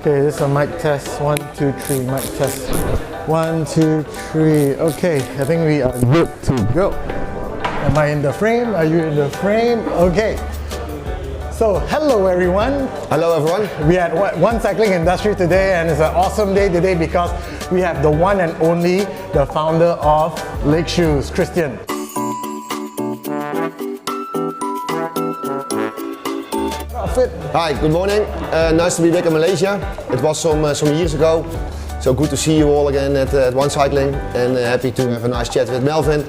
Okay, this is a mic test. 1, 2, 3. Mic test. 1, 2, 3. Okay, I think we are good to go. Am I in the frame? Are you in the frame? Okay. So, hello everyone. Hello everyone. We are at One Cycling Industry today, and it's an awesome day today because we have the one and only, the founder of Lake Shoes, Christian. Hi, good morning. Nice to be back in Malaysia. It was some years ago. So good to see you all again at One Cycling, and happy to have a nice chat with Melvin,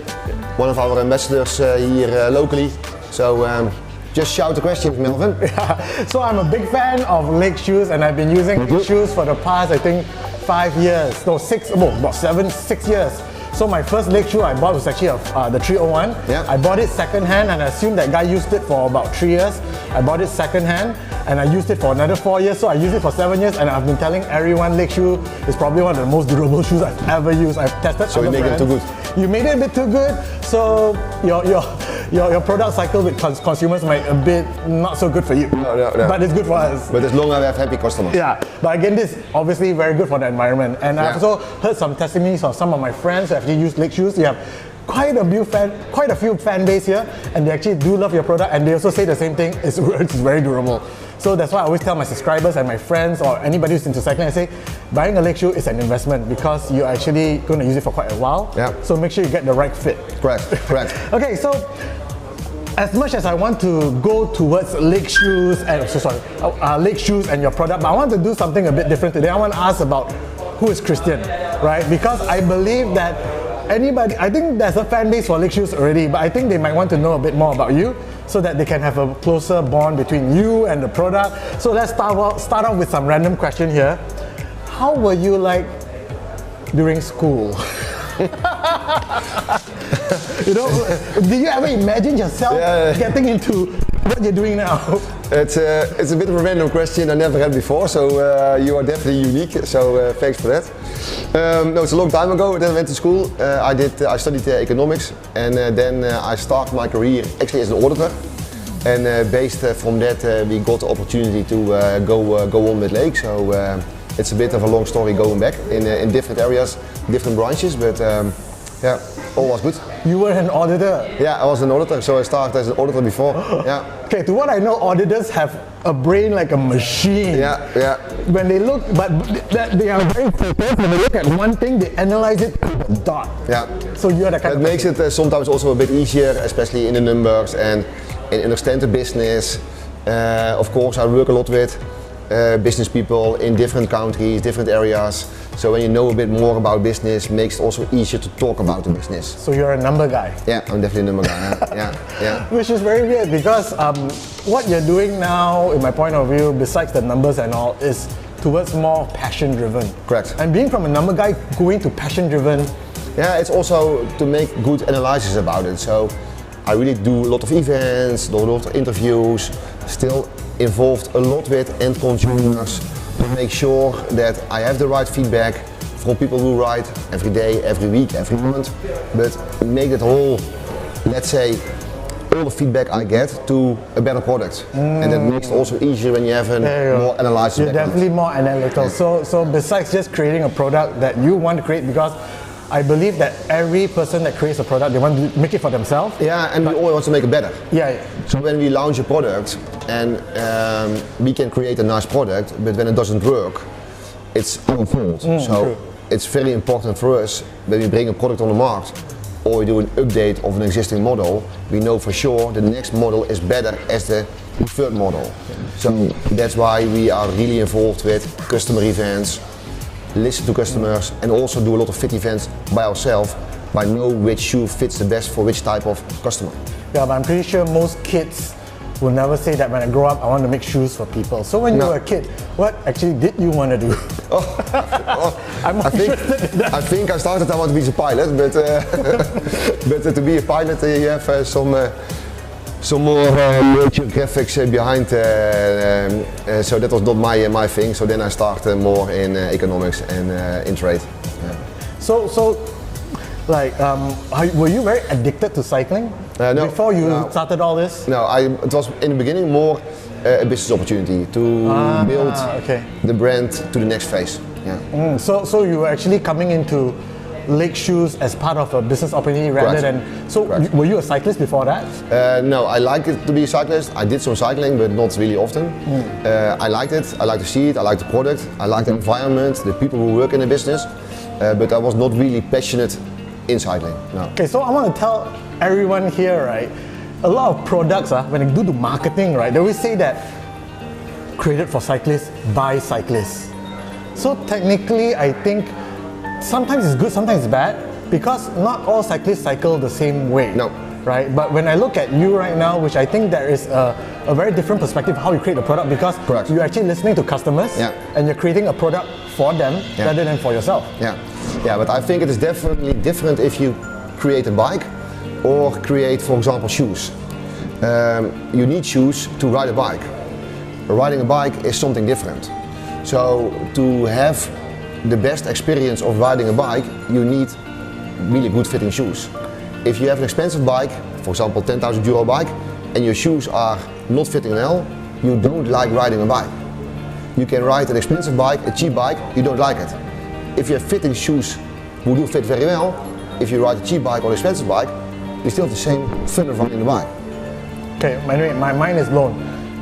one of our ambassadors here locally. So just shout the questions, Melvin. Yeah. So I'm a big fan of Lake Shoes, and I've been using Lake Shoes for the past, I think, 5 years. No, 6 years. So my first Lake shoe I bought was actually the 301. Yeah. I bought it second hand, and I assumed that guy used it for about 3 years. I bought it second hand, and I used it for another 4 years. So I used it for 7 years, and I've been telling everyone Lake shoe is probably one of the most durable shoes I've ever used. I've tested. So you made it too good. You made it a bit too good. So your product cycle with consumers might a bit not so good for you. No. But it's good for us. But as long as we have happy customers. Yeah, but again, this is obviously very good for the environment. And I've also heard some testimonies of some of my friends who actually use Lake shoes. You have quite a few fan base here, and they actually do love your product, and they also say the same thing. It's very durable. So that's why I always tell my subscribers and my friends or anybody who's into cycling, I say, buying a Lake shoe is an investment because you're actually going to use it for quite a while. Yeah. So make sure you get the right fit. Correct. Okay, so as much as I want to go towards Lake shoes and Lake shoes and your product, but I want to do something a bit different today. I want to ask about who is Christian, right? Because I believe that I think there's a fan base for Lake shoes already, but I think they might want to know a bit more about you so that they can have a closer bond between you and the product. So let's start off with some random question here. How were you like during school? Did you ever imagine yourself getting into what you're doing now? It's a bit of a random question I never had before, so you are definitely unique. So thanks for that. No, it's a long time ago. Then I went to school. I studied economics, and then I started my career actually as an auditor. And based from that, we got the opportunity to go on with Lake. So it's a bit of a long story going back in different areas, different branches, but yeah, all was good. You were an auditor? Yeah, I was an auditor, so I started as an auditor before. Yeah. Okay, to what I know, auditors have a brain like a machine. Yeah. When they look, but they are very focused. When they look at one thing, they analyze it to the dot. Yeah. So you are the kind of. It makes it sometimes also a bit easier, especially in the numbers and understand the business. Of course, I work a lot with business people in different countries, different areas. So when you know a bit more about business, makes it also easier to talk about the business. So you're a number guy? Yeah, I'm definitely a number guy. Yeah. Which is very weird because what you're doing now, in my point of view, besides the numbers and all, is towards more passion-driven. Correct. And being from a number guy going to passion-driven. Yeah, it's also to make good analysis about it. So I really do a lot of events, do a lot of interviews, still involved a lot with end consumers to make sure that I have the right feedback from people who ride every day, every week, every month, but make it whole, let's say, all the feedback I get to a better product. And that makes it also easier when you have a more analysis. You're definitely more analytical. Yeah. So besides just creating a product that you want to create, because I believe that every person that creates a product, they want to make it for themselves. Yeah, and we always want to make it better. Yeah. So when we launch a product and we can create a nice product, but when it doesn't work, it's our fault. So true. It's very important for us when we bring a product on the market or we do an update of an existing model, we know for sure the next model is better as the preferred model. So that's why we are really involved with customer events, listen to customers, and also do a lot of fit events by ourselves, by know which shoe fits the best for which type of customer. Yeah, but I'm pretty sure most kids will never say that when I grow up I want to make shoes for people. So when you were a kid, what actually did you want to do? I think I started, I want to be a pilot, but to be a pilot you have some more nature graphics behind, so that was not my thing. So then I started more in economics and in trade. Yeah. So like, were you very addicted to cycling no, before you started all this? No, it was in the beginning more a business opportunity to build the brand to the next phase. Yeah. So you were actually coming into Lake Shoes as part of a business opportunity rather than. So were you a cyclist before that? No, I liked it to be a cyclist. I did some cycling, but not really often. I liked it. I like to see it. I like the product. I like the environment, the people who work in the business. But I was not really passionate in cycling. No. Okay, so I want to tell everyone here, right? A lot of products, when they do the marketing, right? They always say that created for cyclists by cyclists. So technically, I think sometimes it's good, sometimes it's bad, because not all cyclists cycle the same way. No. Right? But when I look at you right now, which I think there is a very different perspective how you create a product, because you're actually listening to customers and you're creating a product for them rather than for yourself. Yeah, but I think it is definitely different if you create a bike or create, for example, shoes. You need shoes to ride a bike. Riding a bike is something different. So to have the best experience of riding a bike, you need really good fitting shoes. If you have an expensive bike, for example €10,000 bike, and your shoes are not fitting well, you don't like riding a bike. You can ride an expensive bike, a cheap bike, you don't like it. If you have fitting shoes who do fit very well, if you ride a cheap bike or an expensive bike, you still have the same fun of riding the bike. Okay, my mind is blown.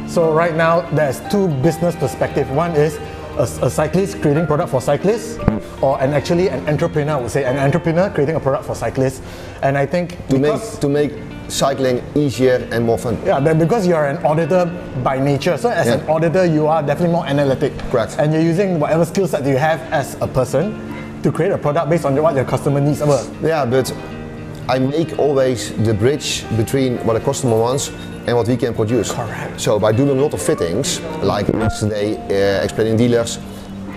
So right now there's two business perspectives. One is a cyclist creating product for cyclists, or an entrepreneur, I would say, an entrepreneur creating a product for cyclists. And I think to make cycling easier and more fun. Yeah, because you're an auditor by nature. So as an auditor, you are definitely more analytic. Correct. And you're using whatever skill set you have as a person to create a product based on what your customer needs. Yeah, but I make always the bridge between what a customer wants and what we can produce. Correct. So by doing a lot of fittings, like yesterday explaining dealers,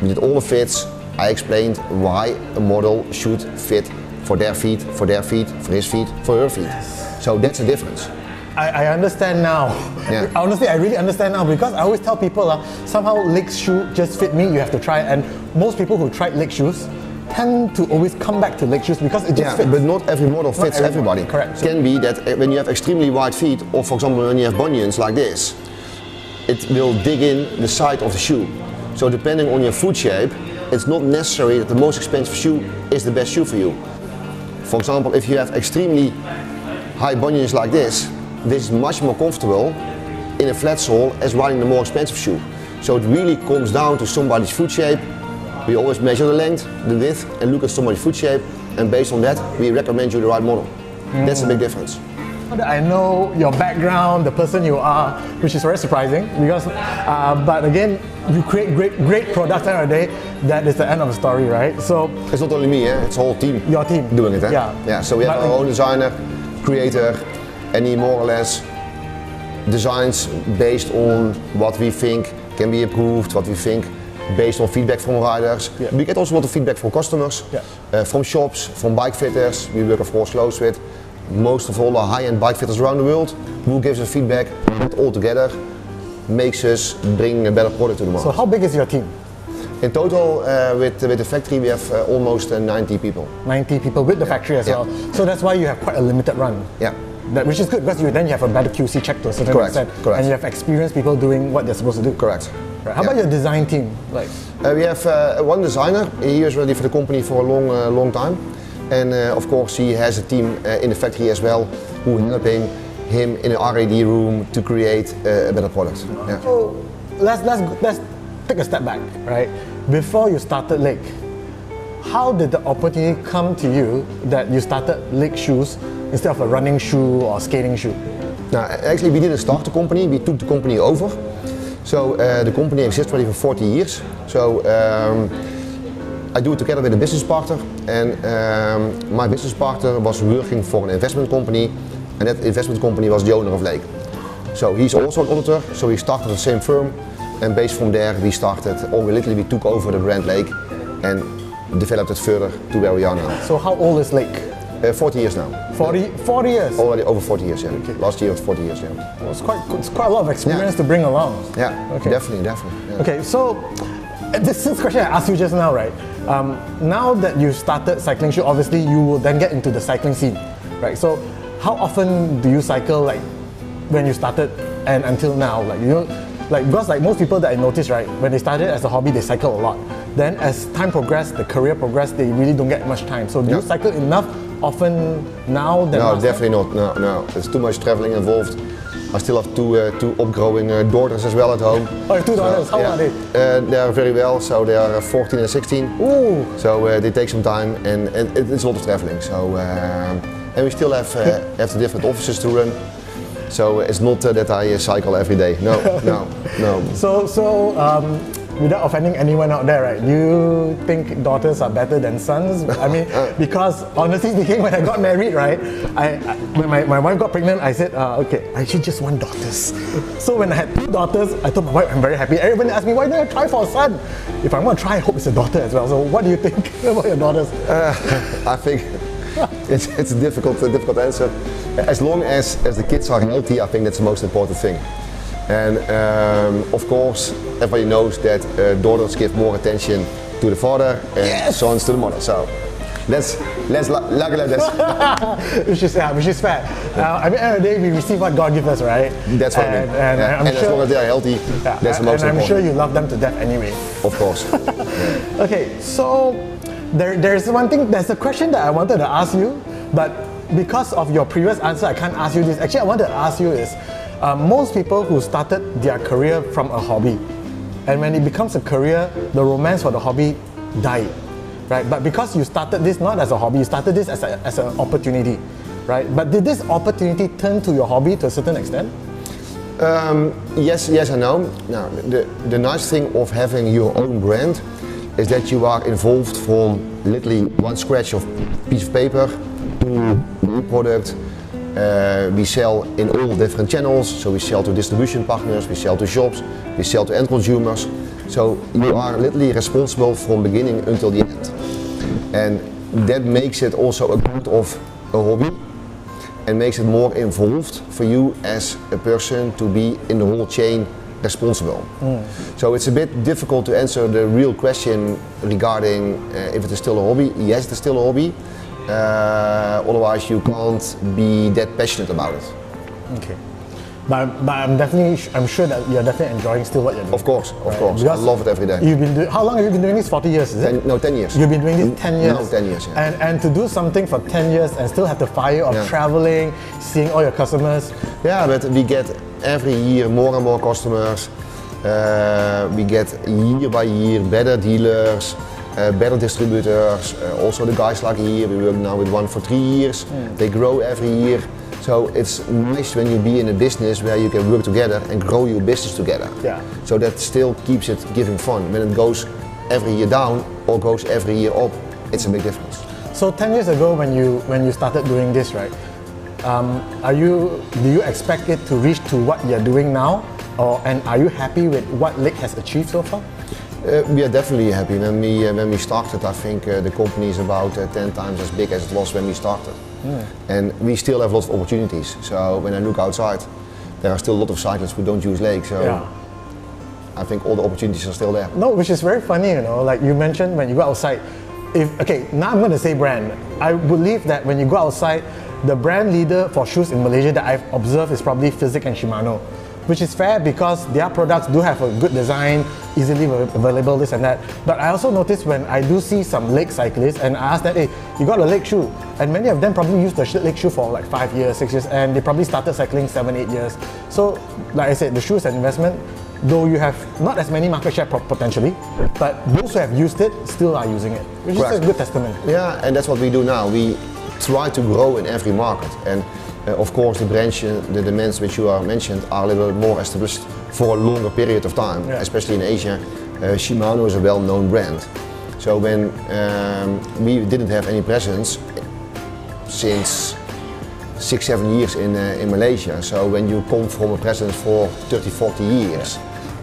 we did all the fits. I explained why a model should fit for their feet, for their feet, for his feet, for her feet. Yes. So that's the difference. I understand now. Yeah. Honestly, I really understand now, because I always tell people somehow Lake shoe just fit me, you have to try it. And most people who tried Lake shoes tend to always come back to Lake shoes because it just fits. But not every model fits everybody. Correct. It can be that when you have extremely wide feet, or for example when you have bunions like this, it will dig in the side of the shoe. So depending on your foot shape, it's not necessary that the most expensive shoe is the best shoe for you. For example, if you have extremely high bunions like this is much more comfortable in a flat sole as riding the more expensive shoe. So it really comes down to somebody's foot shape. We always measure the length, the width, and look at somebody's foot shape, and based on that, we recommend you the right model. That's a big difference. I know your background, the person you are, which is very surprising, because, but again, you create great products every day. That is the end of the story, right? So it's not only me, it's a whole team. Your team doing it, Yeah. So we have our own designer, creator, and he more or less designs based on what we think can be improved, what we think based on feedback from riders. Yeah. We get also a lot of feedback from customers, from shops, from bike fitters. We work of course close with most of all the high-end bike fitters around the world, who gives us feedback, and all together makes us bring a better product to the market. So how big is your team? In total, with the factory, we have almost 90 people. 90 people with the factory as well. So that's why you have quite a limited run. Yeah. Which is good, because then you have a better QC check to a certain extent. Correct. And you have experienced people doing what they're supposed to do. Correct. Right. How about your design team? We have one designer. He is ready for the company for a long time. And of course he has a team in the factory as well, who are helping him in an R&D room to create a better product. Yeah. So let's take a step back, right? Before you started Lake, how did the opportunity come to you that you started Lake Shoes instead of a running shoe or skating shoe? Now, actually we didn't start the company, we took the company over. So the company exists already for 40 years. So I do it together with a business partner, and my business partner was working for an investment company, and that investment company was the owner of Lake. So he's also an auditor, so we started the same firm, and based from there we took over the brand Lake and developed it further to where we are now. So how old is Lake? 40 years now. 40 years? Already over 40 years, yeah. Okay. Last year was 40 years, yeah. Well, it's quite a lot of experience to bring along. Yeah, okay. Definitely. Yeah. Okay, so this question I asked you just now, right? Now that you started cycling shoe, obviously you will then get into the cycling scene, right? So how often do you cycle, like when you started and until now? because like most people that I notice, right, when they started as a hobby, they cycle a lot. Then as time progressed, the career progressed, they really don't get much time. So do you cycle enough often now than No, last definitely not. No. There's too much traveling involved. I still have two upgrowing daughters as well at home. Oh, you have 2 daughters. How are they? They are very well. So they are 14 and 16. Ooh. So they take some time, and it's a lot of traveling. So and we still have the different offices to run. So it's not that I cycle every day. No. So without offending anyone out there, right? Do you think daughters are better than sons? I mean, because honestly speaking, when I got married, right, when my wife got pregnant, I said, okay, I actually just want daughters. So when I had 2 daughters, I told my wife I'm very happy. Everybody asked me, why don't I try for a son? If I want to try, I hope it's a daughter as well. So what do you think about your daughters? I think it's a difficult answer. As long as the kids are healthy, I think that's the most important thing. And of course, everybody knows that daughters give more attention to the father and sons to the mother. So let's like this. which is fair. I mean, at the end of the day, we receive what God gives us, right? That's what I mean. And as long as they are healthy, that's the most important. And I'm sure you love them to death anyway. Of course. Okay, so there's one thing. There's a question that I wanted to ask you, but because of your previous answer, I can't ask you this. Actually, I wanted to ask you is, most people who started their career from a hobby, and when it becomes a career, the romance for the hobby died, right? But because you started this not as a hobby, you started this as an opportunity, right? But did this opportunity turn to your hobby to a certain extent? Yes and no. Now, the nice thing of having your own brand is that you are involved from literally one scratch of piece of paper to the product. We sell in all different channels, so we sell to distribution partners, we sell to shops, we sell to end consumers. So you are literally responsible from beginning until the end. And that makes it also a part of a hobby and makes it more involved for you as a person to be in the whole chain responsible. So it's a bit difficult to answer the real question regarding if it is still a hobby. Yes, it is still a hobby. Otherwise you can't be that passionate about it. Okay. But I'm sure that you're definitely enjoying still what you're doing. Of course. I love it every day. How long have you been doing this? 40 years, is it? 10 years. You've been doing this 10 years? No, 10 years, yeah. And to do something for 10 years and still have the fire of traveling, seeing all your customers. Yeah, but we get every year more and more customers. We get year by year better dealers, better distributors. Also the guys like here, we work now with one for 3 years. They grow every year. So it's nice when you be in a business where you can work together and grow your business together. Yeah. So that still keeps it giving fun. When it goes every year down or goes every year up, it's a big difference. So 10 years ago when you started doing this, right? Do you expect it to reach to what you're doing now? And are you happy with what Lick has achieved so far? We are definitely happy. When we started, I think the company is about 10 times as big as it was when we started. And we still have lots of opportunities. So when I look outside, there are still a lot of cyclists who don't use Lake. So I think all the opportunities are still there. No, which is very funny, you know, like you mentioned when you go outside. Now I'm going to say brand. I believe that when you go outside, the brand leader for shoes in Malaysia that I've observed is probably Physic and Shimano. Which is fair because their products do have a good design, easily available, this and that. But I also notice when I do see some Lake cyclists and I ask them, hey, you got a Lake shoe? And many of them probably use the Lake shoe for like 5 years, 6 years, and they probably started cycling 7, 8 years. So, like I said, the shoe is an investment, though you have not as many market share potentially, but those who have used it still are using it, which is a good testament. Yeah, and that's what we do now. We try to grow in every market. And of course, the brands which you are mentioned are a little bit more established for a longer period of time, especially in Asia. Shimano is a well-known brand. So when we didn't have any presence since 6-7 years in Malaysia. So when you come from a presence for 30-40 years,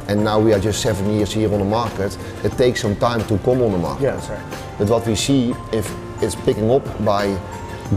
and now we are just 7 years here on the market, it takes some time to come on the market. Yeah, that's right. But what we see, if it's picking up by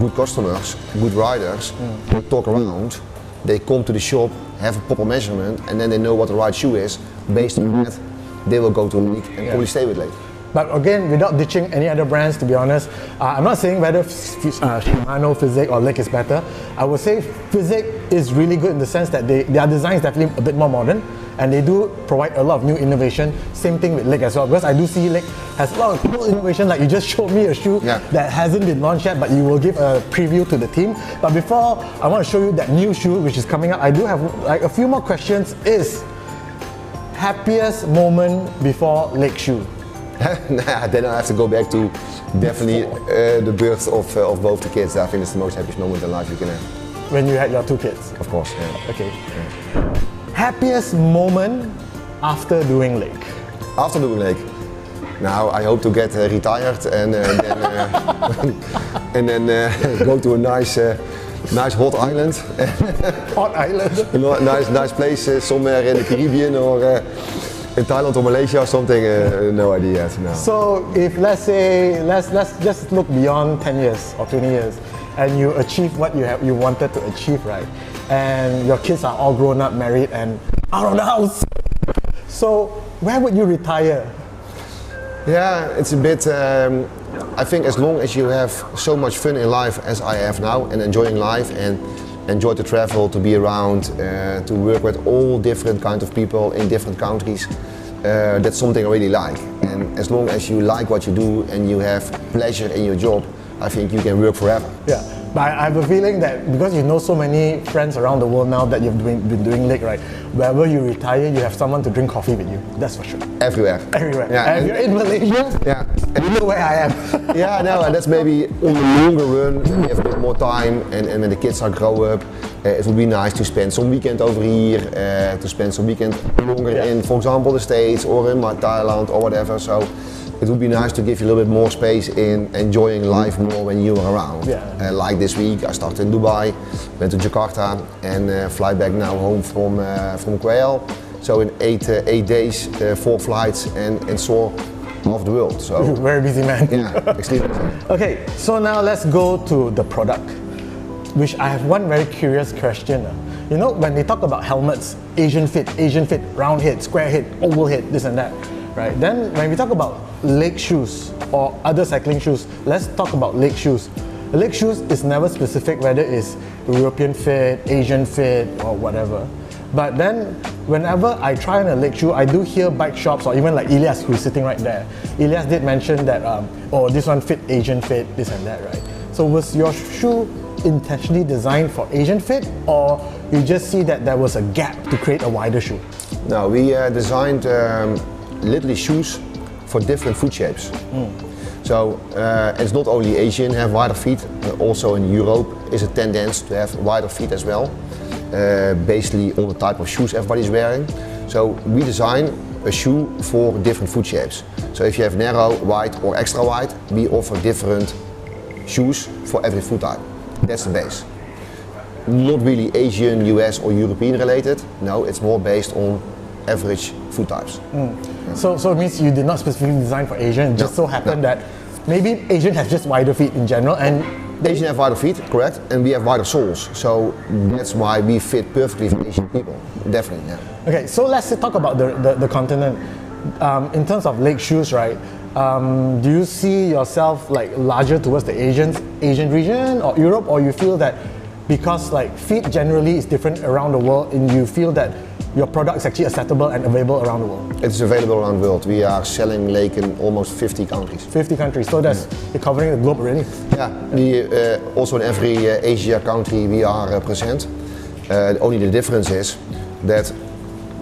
good customers, good riders, who talk around, they come to the shop, have a proper measurement, and then they know what the right shoe is. Based on that, they will go to League and probably stay with League. But again, without ditching any other brands, to be honest, I'm not saying whether Shimano, Physic or Lake is better. I would say Physic is really good in the sense that their design is definitely a bit more modern, and they do provide a lot of new innovation. Same thing with Lake as well, because I do see Lake has a lot of cool innovation. Like you just showed me a shoe that hasn't been launched yet, but you will give a preview to the team. But before I want to show you that new shoe which is coming up, I do have like a few more questions. Is happiest moment before Lake shoe? Then I have to go back to definitely the birth of both the kids. I think it's the most happiest moment in life you can have. When you had your two kids? Of course, yeah. Okay. Yeah. Happiest moment after doing Lake? After doing Lake? Now I hope to get retired and then go to a nice hot island. Hot island? A nice place somewhere in the Caribbean or in Thailand or Malaysia or something. No idea yet. No. So if let's say let's just look beyond 10 years or 20 years, and you achieve what you wanted to achieve, right? And your kids are all grown up, married, and out of the house. So where would you retire? Yeah, it's a bit. I think as long as you have so much fun in life as I have now, and enjoying life and enjoy to travel, to be around, to work with all different kinds of people in different countries, that's something I really like. And as long as you like what you do and you have pleasure in your job, I think you can work forever. Yeah, but I have a feeling that because you know so many friends around the world now that you've been doing Lake, right? Wherever you retire, you have someone to drink coffee with you. That's for sure. Everywhere. Everywhere. Yeah. And if you're in Malaysia, yeah, you know where I am. Yeah, no, and that's maybe on the longer run. When we have a bit more time, and when the kids are grow up, it would be nice to spend some weekend over here, to spend some weekend longer in, for example, the States or in Thailand or whatever. So it would be nice to give you a little bit more space in enjoying life more when you are around. Yeah. Like this week, I started in Dubai, went to Jakarta, and fly back now home from Kuala. So in 8 days, 4 flights, and saw half the world. So very busy man. Yeah, extremely busy. Okay, so now let's go to the product, which I have one very curious question. You know, when they talk about helmets, Asian fit, round head, square head, oval head, this and that, right? Then when we talk about Lake shoes or other cycling shoes, let's talk about Lake shoes. Lake shoes is never specific whether it's European fit, Asian fit, or whatever. But then whenever I try on a Lake shoe, I do hear bike shops or even like Elias, who's sitting right there. Elias did mention that, oh, this one fit Asian fit, this and that, right? So was your shoe intentionally designed for Asian fit, or you just see that there was a gap to create a wider shoe? No, we designed literally shoes for different foot shapes. So it's not only Asian have wider feet, also in Europe is a tendency to have wider feet as well, basically on the type of shoes everybody's wearing. So we design a shoe for different foot shapes. So if you have narrow, wide or extra wide, we offer different shoes for every foot type. That's the base. Not really Asian, US or European related, no, it's more based on average foot types. So it means you did not specifically design for Asian, it just so happened that maybe Asian has just wider feet in general, and Asian have wider feet, correct, and we have wider soles, so that's why we fit perfectly for Asian people, definitely, yeah. Okay, so let's talk about the continent. In terms of Lake shoes, right, do you see yourself like larger towards the Asian region or Europe, or you feel that because like feet generally is different around the world and you feel that your product is actually acceptable and available around the world? It's available around the world. We are selling Lake in almost 50 countries. 50 countries, so that's you're covering the globe already? Yeah, we, also in every Asia country we are present. Only the difference is that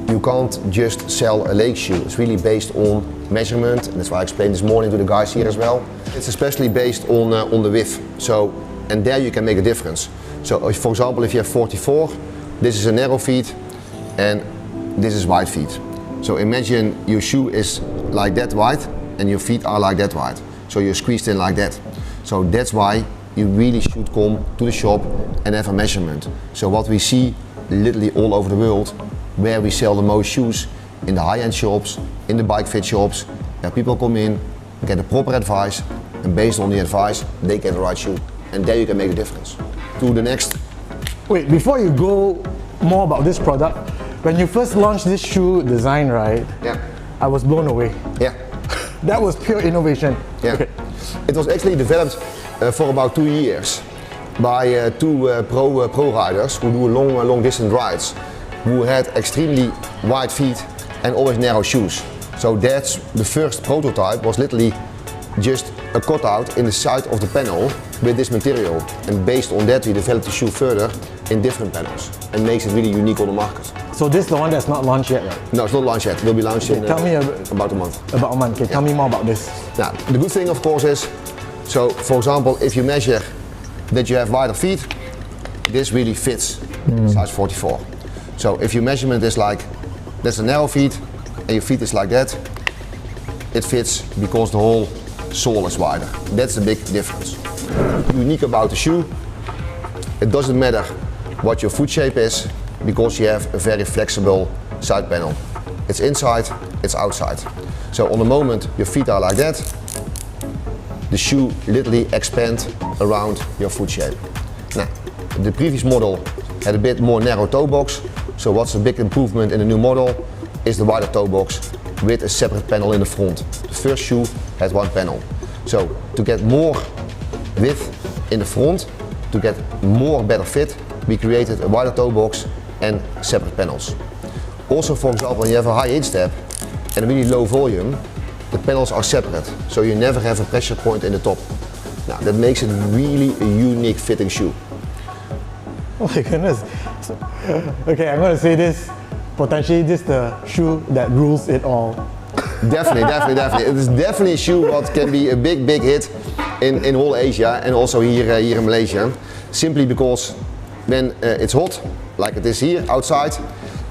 you can't just sell a Lake shoe. It's really based on measurement, and that's why I explained this morning to the guys here as well. It's especially based on the width. So, and there you can make a difference. So, for example, if you have 44, this is a narrow feet, and this is wide feet. So imagine your shoe is like that wide and your feet are like that wide. So you're squeezed in like that. So that's why you really should come to the shop and have a measurement. So what we see literally all over the world, where we sell the most shoes, in the high-end shops, in the bike fit shops, where people come in, get the proper advice, and based on the advice, they get the right shoe. And there you can make a difference. To the next. Wait, before you go more about this product, when you first launched this shoe design, right? Yeah. I was blown away. Yeah. That was pure innovation. Yeah. Okay. It was actually developed for about 2 years by two pro riders who do long distance rides, who had extremely wide feet and always narrow shoes. So that's the first prototype, was literally just a cutout in the side of the panel with this material, and based on that we developed the shoe further in different panels and makes it really unique on the market. So this is the one that's not launched yet, right? No, it's not launched yet. It will be launched in Tell me about a month. about a month. Okay, tell me more about this. Now, the good thing of course is, so for example, if you measure that you have wider feet, this really fits size 44. So if your measurement is like, that's a narrow feet, and your feet is like that, it fits because the whole sole is wider. That's the big difference. Unique about the shoe, it doesn't matter what your foot shape is, because you have a very flexible side panel. It's inside, it's outside. So on the moment your feet are like that, the shoe literally expands around your foot shape. Now, the previous model had a bit more narrow toe box, so what's a big improvement in the new model is the wider toe box with a separate panel in the front. The first shoe had one panel. So to get more width in the front, to get more better fit, we created a wider toe box and separate panels. Also, for example, when you have a high instep and a really low volume, the panels are separate, so you never have a pressure point in the top. Now that makes it really a unique fitting shoe. Oh my goodness. So, okay, I'm going to say this. Potentially, this is the shoe that rules it all. Definitely. It is definitely a shoe what can be a big hit in whole Asia and also here in Malaysia. Simply because when it's hot, like it is here outside,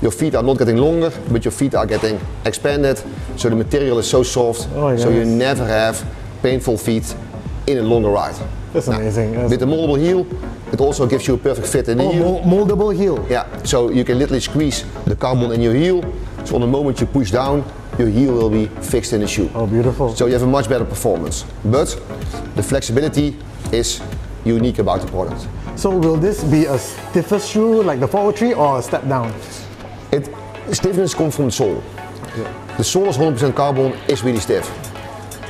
your feet are not getting longer, but your feet are getting expanded. So the material is so soft, so you never have painful feet in a longer ride. That's amazing. With the moldable heel, it also gives you a perfect fit in the heel. Moldable heel. Yeah, so you can literally squeeze the carbon in your heel. So on the moment you push down, your heel will be fixed in the shoe. Oh, beautiful. So you have a much better performance. But the flexibility is unique about the product. So will this be a stiffer shoe like the 403 or a step down? Stiffness comes from the sole. Yeah. The sole is 100% carbon, is really stiff.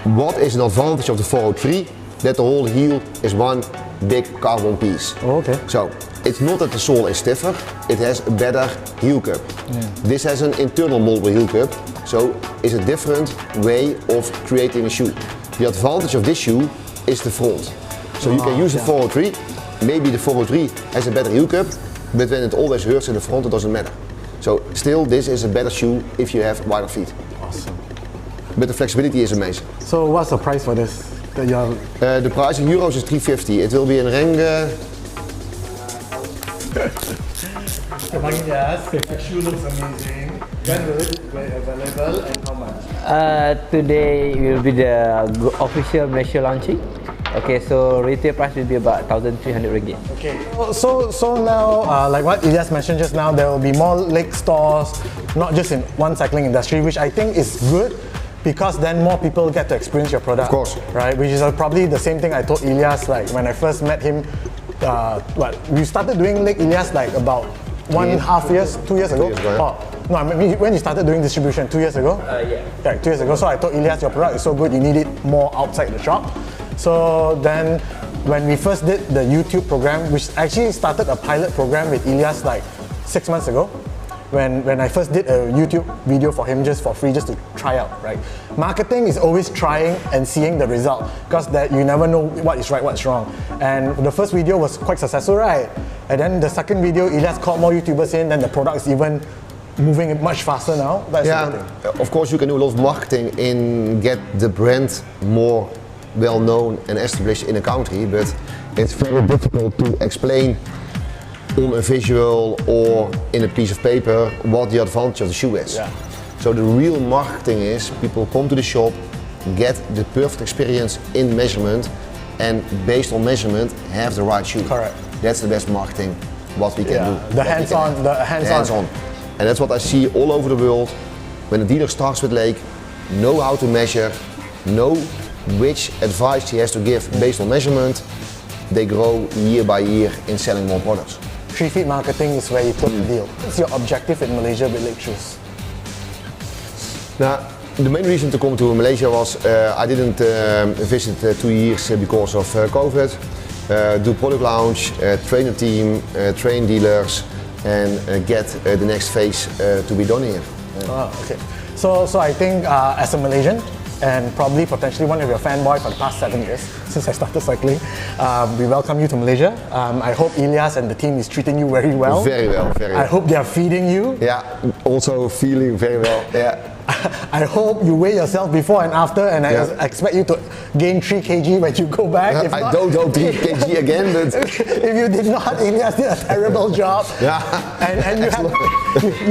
What is an advantage of the 403? That the whole heel is one big carbon piece. Oh, okay. So it's not that the sole is stiffer, it has a better heel cup. Yeah. This has an internal moldable heel cup, so it's a different way of creating a shoe. The advantage of this shoe is the front. So you can use the 403, maybe the 403 has a better heel cup, but when it always hurts in the front, it doesn't matter. So still, this is a better shoe if you have wider feet. Awesome. But the flexibility is amazing. So what's the price for this? The price in euros is 350. It will be in rang. The shoe looks amazing. When will it be available and how much? Today will be the official Malaysia launching. Okay, so retail price will be about 1,300 ringgit. Okay. So now, like what Ilyas mentioned just now, there will be more lake stores, not just in one cycling industry, which I think is good, because then more people get to experience your product. Of course. Right? Which is probably the same thing I told Ilyas, like when I first met him. We started doing Lake Ilyas like about 1.5 years, 2 years ago. 2 years ago, yeah. No, I mean when you started doing distribution 2 years ago. Yeah, 2 years ago. So I told Ilyas, your product is so good, you need it more outside the shop. So then, when we first did the YouTube program, which actually started a pilot program with Ilyas like 6 months ago. When I first did a YouTube video for him just for free, just to try out, right? Marketing is always trying and seeing the result, because that you never know what is right, what's wrong. And the first video was quite successful, right? And then the second video, Ilyas called more YouTubers in, then the product is even moving much faster now. That's the thing. Of course you can do a lot of marketing and get the brand more well known and established in a country, but it's very difficult to explain on a visual or in a piece of paper what the advantage of the shoe is. Yeah. So the real marketing is people come to the shop, get the perfect experience in measurement, and based on measurement have the right shoe. Correct. That's the best marketing what we can do. The hands-on. And that's what I see all over the world. When a dealer starts with Lake, know how to measure, know which advice he has to give based on measurement, they grow year by year in selling more products. 3 feet marketing is where you put the deal. What's your objective in Malaysia with Lake shoes? Now, The main reason to come to Malaysia was I didn't visit 2 years because of COVID. Do product launch, train a team, train dealers, and get the next phase to be done here. Okay. So I think as a Malaysian, and probably potentially one of your fanboys for the past 7 years since I started cycling, we welcome you to Malaysia. I hope Elias and the team is treating you very well. Very well, very well. I hope they are feeding you. Yeah, also feeling very well. Yeah. I hope you weigh yourself before and after, and I expect you to gain 3 kg when you go back. I don't hope 3 kg again, but if you did not, Elias did a terrible job. Yeah. And you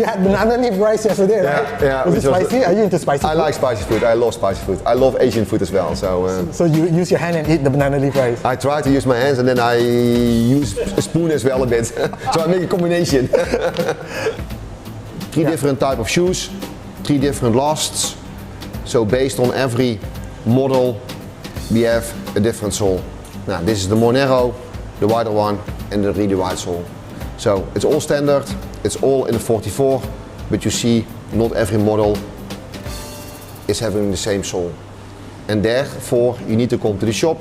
had banana leaf rice yesterday, right? Yeah. Was it spicy? Are you into spicy food? I like spicy food. I love spicy food. I love Asian food as well. So you use your hand and eat the banana leaf rice? I try to use my hands and then I use a spoon as well a bit. So I make a combination. 3 different type of shoes. 3 different lasts, so based on every model we have a different sole. Now this is the more narrow, the wider one, and the really wide sole. So it's all standard, it's all in the 44, but you see not every model is having the same sole. And therefore you need to come to the shop,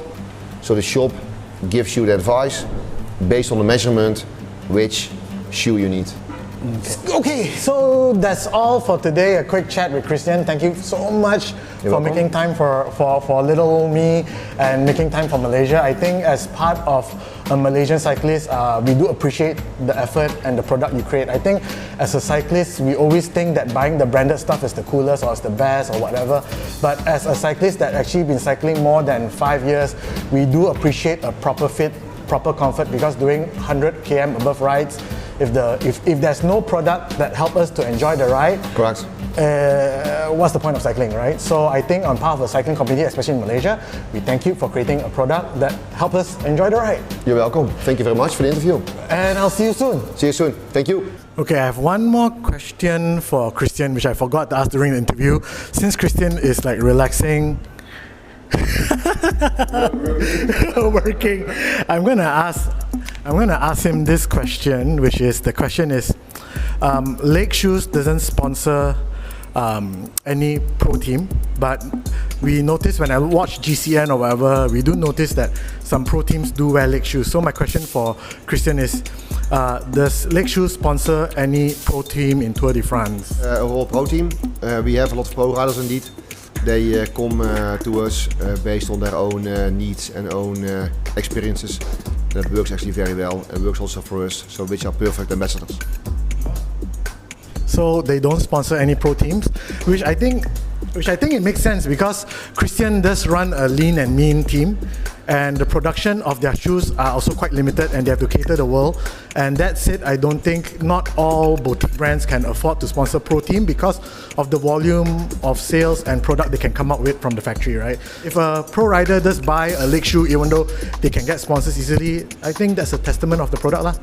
so the shop gives you the advice based on the measurement which shoe you need. Okay, so that's all for today. A quick chat with Christian. Thank you so much for making time for little me and making time for Malaysia. I think as part of a Malaysian cyclist, we do appreciate the effort and the product you create. I think as a cyclist, we always think that buying the branded stuff is the coolest or it's the best or whatever. But as a cyclist that actually been cycling more than 5 years, we do appreciate a proper fit, proper comfort, because doing 100 km above rides, if there's no product that help us to enjoy the ride, correct. What's the point of cycling, right? So I think on behalf of the cycling community, especially in Malaysia, we thank you for creating a product that help us enjoy the ride. You're welcome. Thank you very much for the interview. And I'll see you soon. See you soon. Thank you. Okay, I have one more question for Christian, which I forgot to ask during the interview. Since Christian is like relaxing, working, I'm gonna ask him this question, which is, the question is, Lake Shoes doesn't sponsor any pro team, but we notice when I watch GCN or whatever, we do notice that some pro teams do wear Lake Shoes. So my question for Christian is, does Lake Shoes sponsor any pro team in Tour de France? Overall pro team, we have a lot of pro riders indeed. They come to us based on their own needs and own experiences. That works actually very well and works also for us, so which are perfect ambassadors. So they don't sponsor any pro teams, which I think it makes sense, because Christian does run a lean and mean team, and the production of their shoes are also quite limited and they have to cater the world. And that said, I don't think not all boutique brands can afford to sponsor pro team because of the volume of sales and product they can come up with from the factory, right? If a pro rider does buy a Lake shoe, even though they can get sponsors easily, I think that's a testament of the product lah.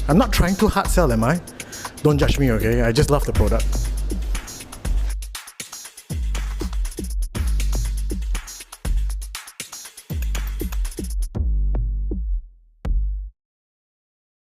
I'm not trying to hard sell, am I? Don't judge me, okay? I just love the product.